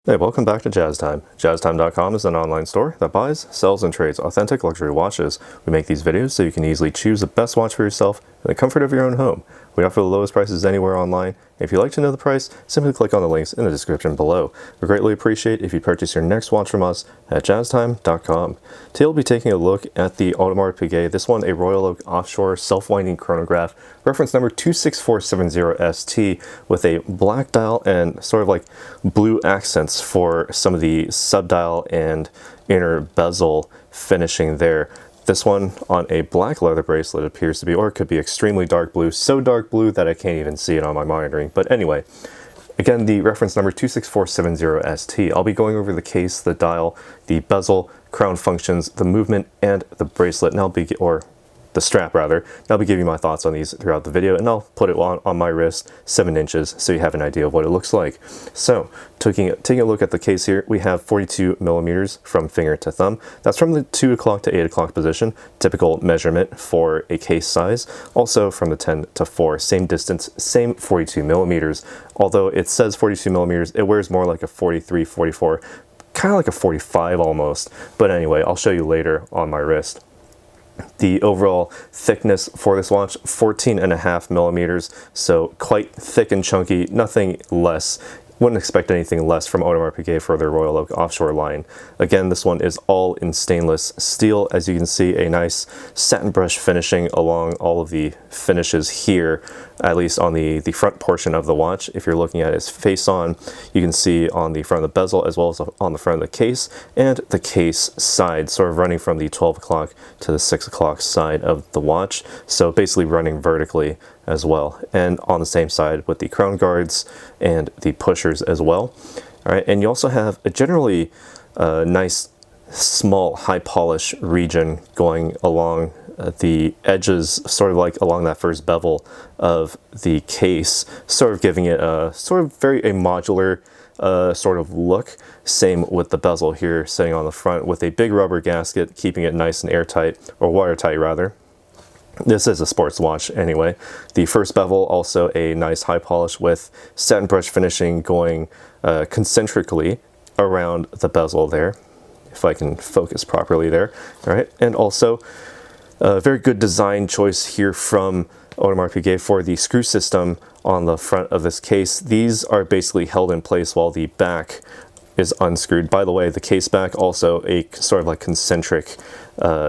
Hey, welcome back to Jazz Time. JazzTime.com is an online store that buys, sells, and trades authentic luxury watches. We make these videos so you can easily choose the best watch for yourself in the comfort of your own home. We offer the lowest prices anywhere online. If you'd like to know the price, simply click on the links in the description below. We greatly appreciate if you purchase your next watch from us at JazzTime.com. Today we'll be taking a look at the Audemars Piguet, this one a Royal Oak Offshore self-winding chronograph, reference number 26470ST, with a black dial and sort of like blue accents for some of the subdial and inner bezel finishing there. This one on a black leather bracelet appears to be, or it could be extremely dark blue, so dark blue that I can't even see it on my monitoring. But anyway, again, the reference number 26470ST. I'll be going over the case, the dial, the bezel, crown functions, the movement, and the bracelet, and the strap rather, and I'll be giving my thoughts on these throughout the video, and I'll put it on my wrist 7 inches so you have an idea of what it looks like. So taking a look at the case here, we have 42 millimeters from finger to thumb. That's from the 2 o'clock to 8 o'clock position, typical measurement for a case size. Also from the 10 to 4, same distance, same 42 millimeters. Although it says 42 millimeters, it wears more like a 43, 44, kind of like a 45 almost. But anyway, I'll show you later on my wrist. The overall thickness for this watch, 14.5 millimeters, so quite thick and chunky, nothing less. Wouldn't expect anything less from Audemars Piguet for their Royal Oak Offshore line. Again, this one is all in stainless steel. As you can see, a nice satin brush finishing along all of the finishes here, at least on the front portion of the watch. If you're looking at its face on, you can see on the front of the bezel as well as on the front of the case and the case side, sort of running from the 12 o'clock to the 6 o'clock side of the watch. So basically running vertically as well, and on the same side with the crown guards and the pushers as well. All right, and you also have a generally nice small high polish region going along the edges, sort of like along that first bevel of the case, sort of giving it a sort of very a modular sort of look. Same with the bezel here sitting on the front with a big rubber gasket keeping it nice and airtight, or watertight rather. This is a sports watch anyway. The first bevel, also a nice high polish with satin brush finishing going concentrically around the bezel there, if I can focus properly there. All right, and also a very good design choice here from Audemars Piguet for the screw system on the front of this case. These are basically held in place while the back is unscrewed. By the way, the case back also a sort of like concentric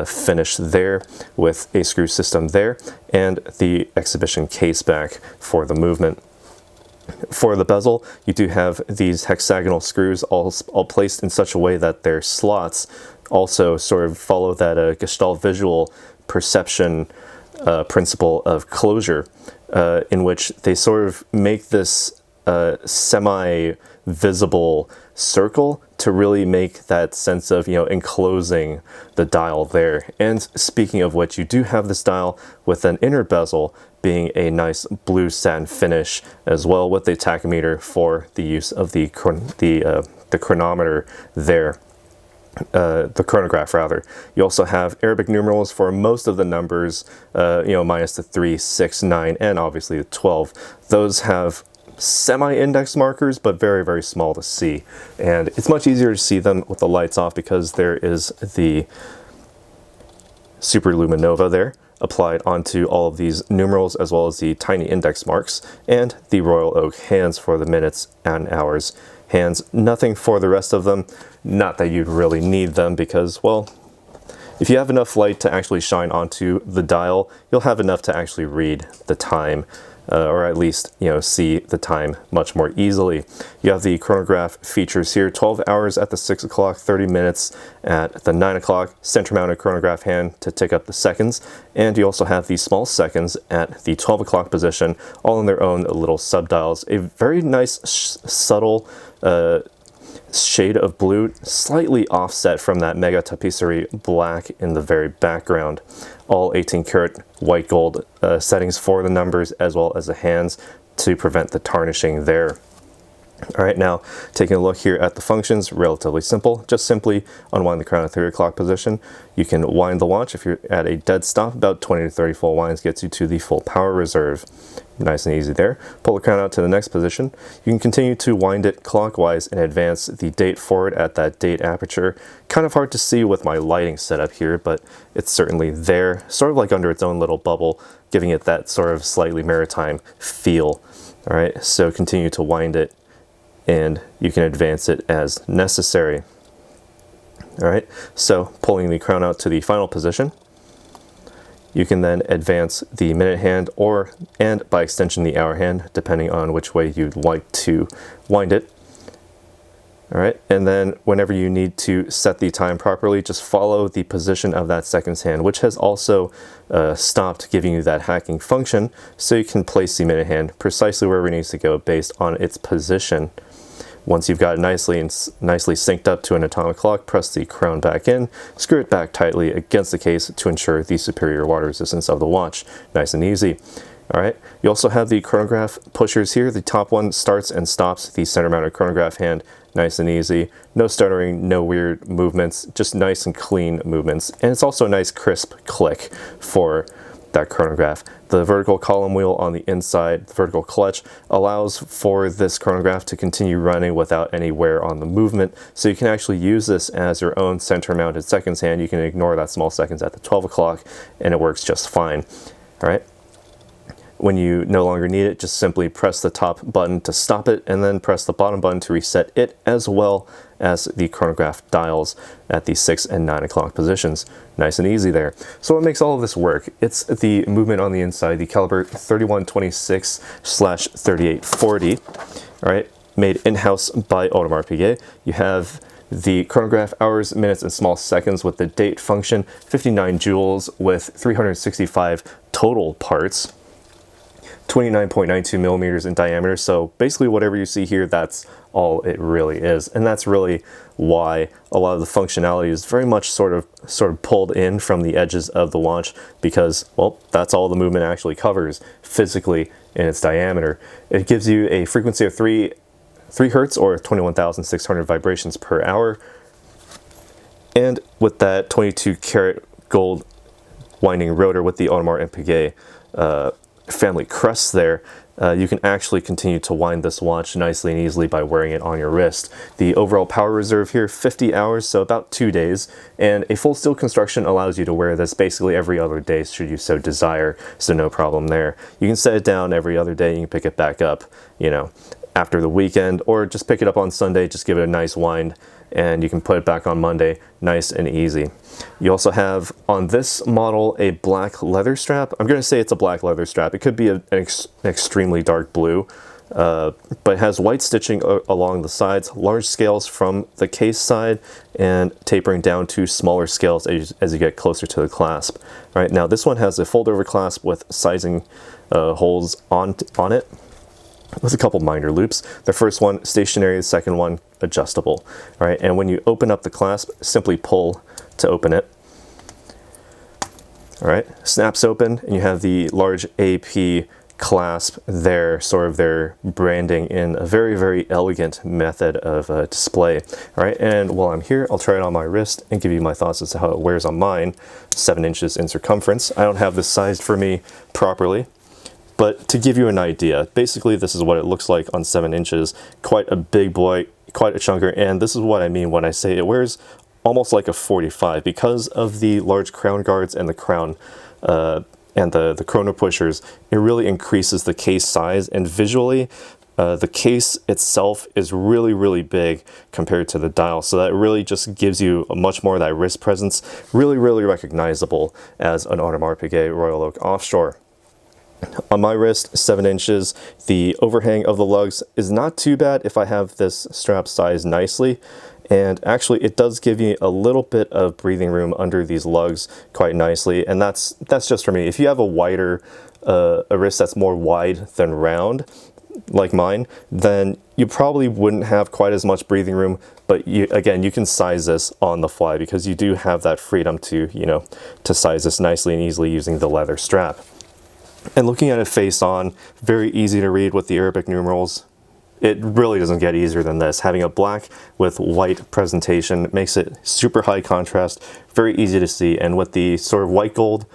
finish there with a screw system there, and the exhibition case back for the movement. For the bezel, you do have these hexagonal screws all placed in such a way that their slots also sort of follow that Gestalt visual perception principle of closure, in which they sort of make this semi-visible circle to really make that sense of, you know, enclosing the dial there. And speaking of which, you do have this dial with an inner bezel being a nice blue satin finish as well, with the tachometer for the use of the chronometer there. The chronograph rather. You also have Arabic numerals for most of the numbers, you know, minus the 3, 6, 9, and obviously the 12. Those have semi-index markers, but very, very small to see. And it's much easier to see them with the lights off because there is the Super Luminova there applied onto all of these numerals, as well as the tiny index marks, and the Royal Oak hands for the minutes and hours hands. Nothing for the rest of them. Not that you'd really need them because, well, if you have enough light to actually shine onto the dial, you'll have enough to actually read the time, or at least, you know, see the time much more easily. You have the chronograph features here, 12 hours at the 6 o'clock, 30 minutes at the 9 o'clock, center mounted chronograph hand to tick up the seconds, and you also have the small seconds at the 12 o'clock position, all in their own little subdials. A very nice subtle shade of blue, slightly offset from that mega tapisserie black in the very background. All 18 karat white gold settings for the numbers as well as the hands to prevent the tarnishing there. All right, now taking a look here at the functions, relatively simple. Just simply unwind the crown at 3 o'clock position. You can wind the watch if you're at a dead stop. About 20 to 30 full winds gets you to the full power reserve. Nice and easy there. Pull the crown out to the next position. You can continue to wind it clockwise and advance the date forward at that date aperture. Kind of hard to see with my lighting setup here, but it's certainly there, sort of like under its own little bubble, giving it that sort of slightly maritime feel. All right, so continue to wind it, and you can advance it as necessary. All right, so pulling the crown out to the final position, you can then advance the minute hand and by extension the hour hand, depending on which way you'd like to wind it. All right, and then whenever you need to set the time properly, just follow the position of that seconds hand, which has also stopped giving you that hacking function, so you can place the minute hand precisely wherever it needs to go based on its position. Once you've got it nicely synced up to an atomic clock, press the crown back in, screw it back tightly against the case to ensure the superior water resistance of the watch. Nice and easy. All right, you also have the chronograph pushers here. The top one starts and stops the center mounted chronograph hand. Nice and easy. No stuttering, no weird movements, just nice and clean movements. And it's also a nice crisp click for that chronograph. The vertical column wheel on the inside, the vertical clutch, allows for this chronograph to continue running without any wear on the movement. So you can actually use this as your own center mounted seconds hand. You can ignore that small seconds at the 12 o'clock and it works just fine. All right. When you no longer need it, just simply press the top button to stop it and then press the bottom button to reset it, as well as the chronograph dials at the 6 and 9 o'clock positions. Nice and easy there. So what makes all of this work? It's the movement on the inside, the caliber 3126/3840, all right, made in-house by Audemars Piguet. You have the chronograph hours, minutes, and small seconds with the date function, 59 joules with 365 total parts. 29.92 millimeters in diameter, so basically whatever you see here, that's all it really is. And that's really why a lot of the functionality is very much sort of pulled in from the edges of the watch, because, well, that's all the movement actually covers physically in its diameter. It gives you a frequency of 3 hertz or 21,600 vibrations per hour, and with that 22 karat gold winding rotor with the Audemars and Piguet family crest there, you can actually continue to wind this watch nicely and easily by wearing it on your wrist. The overall power reserve here, 50 hours, so about 2 days, and a full steel construction allows you to wear this basically every other day should you so desire, so no problem there. You can set it down every other day, you can pick it back up, you know, after the weekend, or just pick it up on Sunday, just give it a nice wind, and you can put it back on Monday, nice and easy. You also have on this model a black leather strap. I'm going to say it's a black leather strap. It could be an extremely dark blue, but it has white stitching along the sides, large scales from the case side, and tapering down to smaller scales as you get closer to the clasp. All right, now this one has a fold-over clasp with sizing holes on it, with a couple minor loops. The first one stationary, the second one adjustable. All right, and when you open up the clasp, simply pull to open it. All right, snaps open, and you have the large AP clasp there, sort of their branding in a very, very elegant method of display. All right, and while I'm here, I'll try it on my wrist and give you my thoughts as to how it wears on mine. 7 inches in circumference. I don't have this sized for me properly, but to give you an idea, basically this is what it looks like on 7 inches. Quite a big boy, quite a chunker, and this is what I mean when I say it wears almost like a 45 because of the large crown guards and the crown and the chrono pushers. It really increases the case size, and visually the case itself is really, really big compared to the dial, so that really just gives you much more of that wrist presence. Really, really recognizable as an Audemars Piguet Royal Oak Offshore. On my wrist, 7 inches, the overhang of the lugs is not too bad if I have this strap sized nicely, and actually it does give you a little bit of breathing room under these lugs quite nicely, and that's just for me. If you have a wider, a wrist that's more wide than round, like mine, then you probably wouldn't have quite as much breathing room, but again, you can size this on the fly because you do have that freedom to, you know, to size this nicely and easily using the leather strap. And looking at it face on, very easy to read with the Arabic numerals. it really doesn't get easier than this. Having a black with white presentation makes it super high contrast, very easy to see, and with the sort of white gold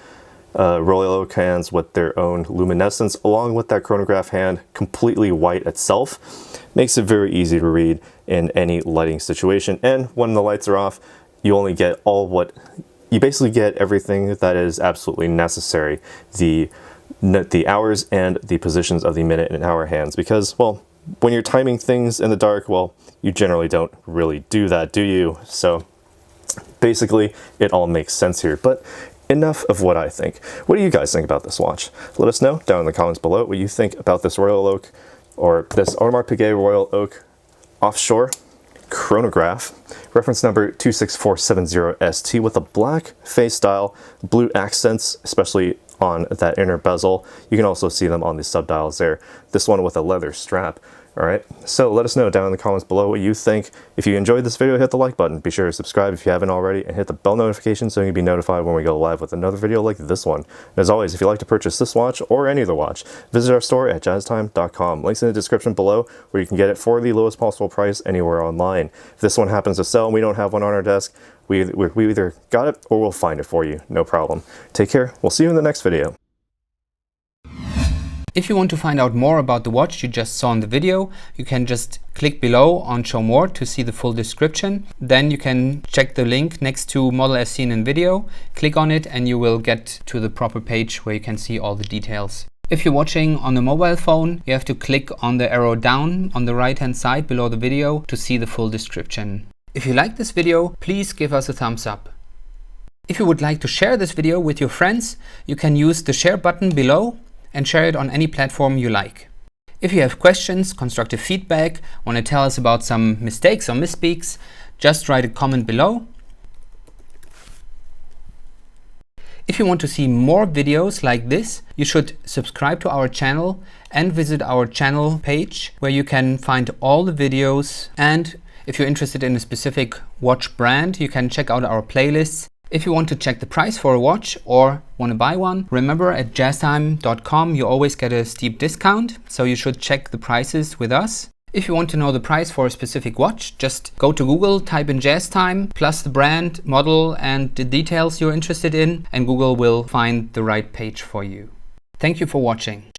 Royal Oak hands with their own luminescence, along with that chronograph hand completely white itself, makes it very easy to read in any lighting situation. And when the lights are off, you only get you basically get everything that is absolutely necessary. The hours and the positions of the minute and hour hands, because, well, when you're timing things in the dark, well, you generally don't really do that, do you? So basically it all makes sense here. But enough of what I think. What do you guys think about this watch? Let us know down in the comments below what you think about this Royal Oak, or this Audemars Piguet Royal Oak Offshore chronograph, reference number 26470ST, with a black face style, blue accents, especially on that inner bezel. You can also see them on the subdials there. This one with a leather strap. All right, so let us know down in the comments below what you think. If you enjoyed this video, hit the like button. Be sure to subscribe if you haven't already, and hit the bell notification so you can be notified when we go live with another video like this one. And as always, if you'd like to purchase this watch or any other watch, visit our store at jazztime.com. Links in the description below, where you can get it for the lowest possible price anywhere online. If this one happens to sell and we don't have one on our desk, we either got it or we'll find it for you. No problem. Take care. We'll see you in the next video. If you want to find out more about the watch you just saw in the video, you can just click below on Show More to see the full description. Then you can check the link next to model as seen in video, click on it, and you will get to the proper page where you can see all the details. If you're watching on a mobile phone, you have to click on the arrow down on the right hand side below the video to see the full description. If you like this video, please give us a thumbs up. If you would like to share this video with your friends, you can use the share button below and share it on any platform you like. If you have questions, constructive feedback, want to tell us about some mistakes or misspeaks, just write a comment below. If you want to see more videos like this, you should subscribe to our channel and visit our channel page, where you can find all the videos. And if you're interested in a specific watch brand, you can check out our playlists. If you want to check the price for a watch or want to buy one, remember at jazztime.com you always get a steep discount, so you should check the prices with us. If you want to know the price for a specific watch, just go to Google, type in JazzTime, plus the brand, model, and the details you're interested in, and Google will find the right page for you. Thank you for watching.